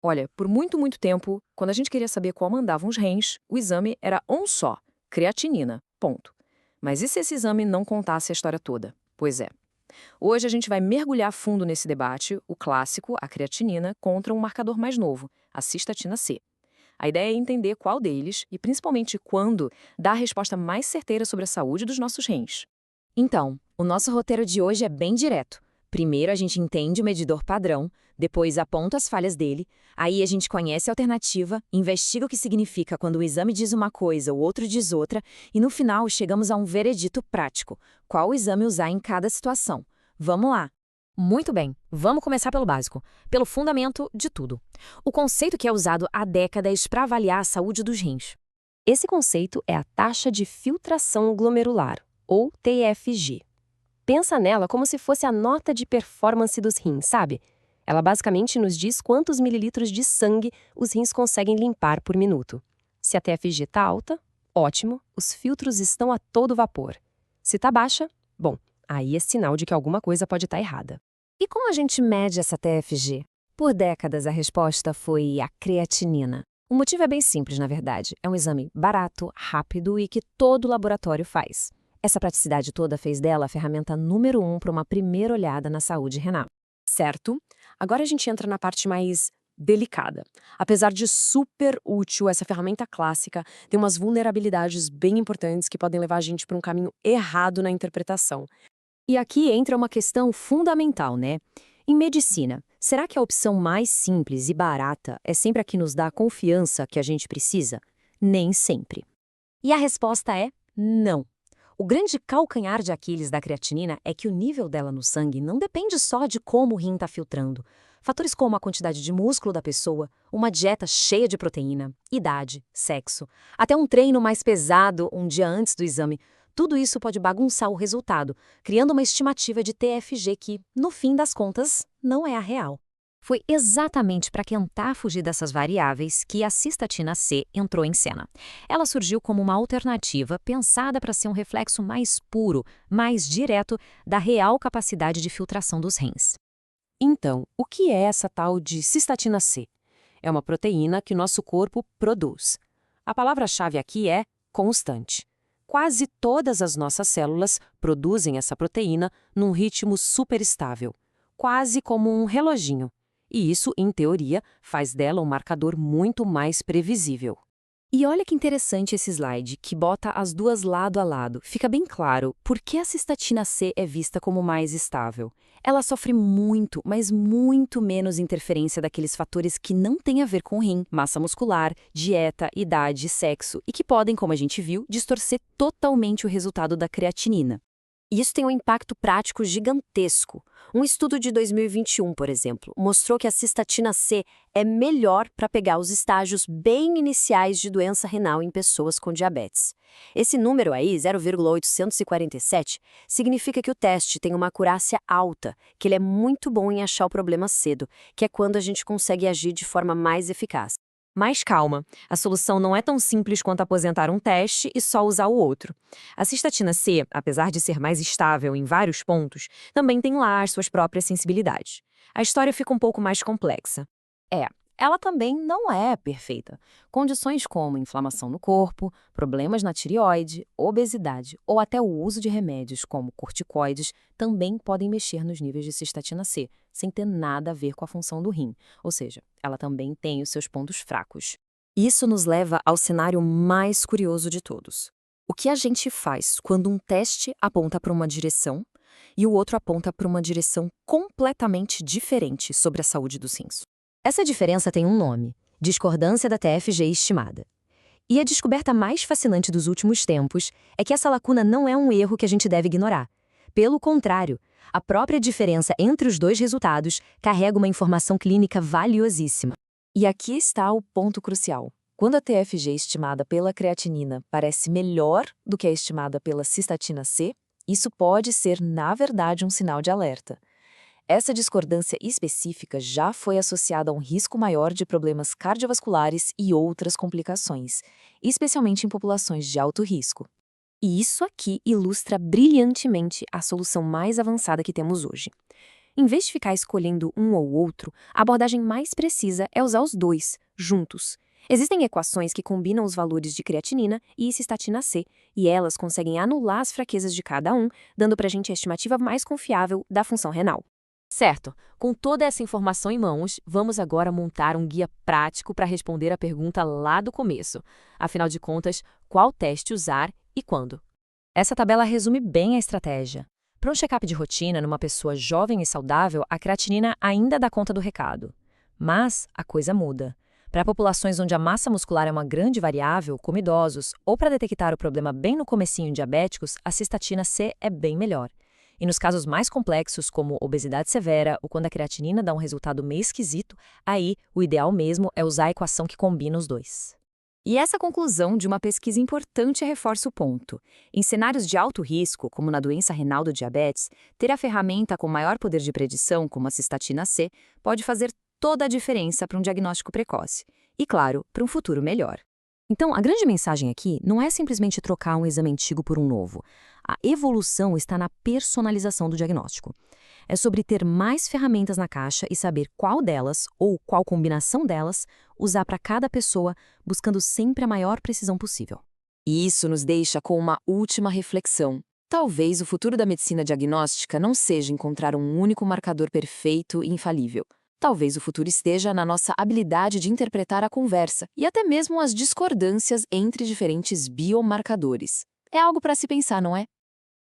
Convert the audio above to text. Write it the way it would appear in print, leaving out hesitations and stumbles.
Olha, por muito tempo, quando a gente queria saber qual mandavam os rins, o exame era um só, creatinina, ponto. Mas e se esse exame não contasse a história toda? Pois é. Hoje a gente vai mergulhar a fundo nesse debate, o clássico, a creatinina, contra um marcador mais novo, a cistatina C. A ideia é entender qual deles, e principalmente quando, dá a resposta mais certeira sobre a saúde dos nossos rins. Então, o nosso roteiro de hoje é bem direto. Primeiro a gente entende o medidor padrão, depois aponta as falhas dele, aí a gente conhece a alternativa, investiga o que significa quando o exame diz uma coisa, o outro diz outra, e no final chegamos a um veredito prático, qual exame usar em cada situação. Vamos lá! Muito bem, vamos começar pelo básico, pelo fundamento de tudo. O conceito que é usado há décadas para avaliar a saúde dos rins. Esse conceito é a taxa de filtração glomerular, ou TFG. Pensa nela como se fosse a nota de performance dos rins, sabe? Ela basicamente nos diz quantos mililitros de sangue os rins conseguem limpar por minuto. Se a TFG está alta, ótimo, os filtros estão a todo vapor. Se está baixa, bom, aí é sinal de que alguma coisa pode estar errada. E como a gente mede essa TFG? Por décadas a resposta foi a creatinina. O motivo é bem simples, na verdade. É um exame barato, rápido e que todo laboratório faz. Essa praticidade toda fez dela a ferramenta número 1 para uma primeira olhada na saúde renal. Certo? Agora a gente entra na parte mais delicada. Apesar de super útil, essa ferramenta clássica tem umas vulnerabilidades bem importantes que podem levar a gente para um caminho errado na interpretação. E aqui entra uma questão fundamental, né? Em medicina, será que a opção mais simples e barata é sempre a que nos dá a confiança que a gente precisa? Nem sempre. E a resposta é não. O grande calcanhar de Aquiles da creatinina é que o nível dela no sangue não depende só de como o rim está filtrando. Fatores como a quantidade de músculo da pessoa, uma dieta cheia de proteína, idade, sexo, até um treino mais pesado um dia antes do exame, tudo isso pode bagunçar o resultado, criando uma estimativa de TFG que, no fim das contas, não é a real. Foi exatamente para tentar fugir dessas variáveis que a cistatina C entrou em cena. Ela surgiu como uma alternativa pensada para ser um reflexo mais puro, mais direto da real capacidade de filtração dos rins. Então, o que é essa tal de cistatina C? É uma proteína que nosso corpo produz. A palavra-chave aqui é constante. Quase todas as nossas células produzem essa proteína num ritmo super estável, quase como um reloginho. E isso, em teoria, faz dela um marcador muito mais previsível. E olha que interessante esse slide, que bota as duas lado a lado. Fica bem claro por que a cistatina C é vista como mais estável. Ela sofre muito, mas muito menos interferência daqueles fatores que não têm a ver com rim, massa muscular, dieta, idade, sexo e que podem, como a gente viu, distorcer totalmente o resultado da creatinina. E isso tem um impacto prático gigantesco. Um estudo de 2021, por exemplo, mostrou que a cistatina C é melhor para pegar os estágios bem iniciais de doença renal em pessoas com diabetes. Esse número aí, 0,847, significa que o teste tem uma acurácia alta, que ele é muito bom em achar o problema cedo, que é quando a gente consegue agir de forma mais eficaz. Mas calma, a solução não é tão simples quanto aposentar um teste e só usar o outro. A cistatina C, apesar de ser mais estável em vários pontos, também tem lá as suas próprias sensibilidades. A história fica um pouco mais complexa. Ela também não é perfeita. Condições como inflamação no corpo, problemas na tireoide, obesidade ou até o uso de remédios como corticoides também podem mexer nos níveis de cistatina C, sem ter nada a ver com a função do rim. Ou seja, ela também tem os seus pontos fracos. Isso nos leva ao cenário mais curioso de todos. O que a gente faz quando um teste aponta para uma direção e o outro aponta para uma direção completamente diferente sobre a saúde dos rins? Essa diferença tem um nome: discordância da TFG estimada. E a descoberta mais fascinante dos últimos tempos é que essa lacuna não é um erro que a gente deve ignorar. Pelo contrário, a própria diferença entre os dois resultados carrega uma informação clínica valiosíssima. E aqui está o ponto crucial. Quando a TFG estimada pela creatinina parece melhor do que a estimada pela cistatina C, isso pode ser, na verdade, um sinal de alerta. Essa discordância específica já foi associada a um risco maior de problemas cardiovasculares e outras complicações, especialmente em populações de alto risco. E isso aqui ilustra brilhantemente a solução mais avançada que temos hoje. Em vez de ficar escolhendo um ou outro, a abordagem mais precisa é usar os dois, juntos. Existem equações que combinam os valores de creatinina e cistatina C, e elas conseguem anular as fraquezas de cada um, dando pra gente a estimativa mais confiável da função renal. Certo, com toda essa informação em mãos, vamos agora montar um guia prático para responder a pergunta lá do começo. Afinal de contas, qual teste usar e quando? Essa tabela resume bem a estratégia. Para um check-up de rotina numa pessoa jovem e saudável, a creatinina ainda dá conta do recado. Mas a coisa muda. Para populações onde a massa muscular é uma grande variável, como idosos, ou para detectar o problema bem no comecinho em diabéticos, a cistatina C é bem melhor. E nos casos mais complexos, como obesidade severa ou quando a creatinina dá um resultado meio esquisito, aí o ideal mesmo é usar a equação que combina os dois. E essa conclusão de uma pesquisa importante reforça o ponto. Em cenários de alto risco, como na doença renal do diabetes, ter a ferramenta com maior poder de predição, como a cistatina C, pode fazer toda a diferença para um diagnóstico precoce. E, claro, para um futuro melhor. Então, a grande mensagem aqui não é simplesmente trocar um exame antigo por um novo. A evolução está na personalização do diagnóstico. É sobre ter mais ferramentas na caixa e saber qual delas, ou qual combinação delas, usar para cada pessoa, buscando sempre a maior precisão possível. E isso nos deixa com uma última reflexão. Talvez o futuro da medicina diagnóstica não seja encontrar um único marcador perfeito e infalível. Talvez o futuro esteja na nossa habilidade de interpretar a conversa e até mesmo as discordâncias entre diferentes biomarcadores. É algo para se pensar, não é?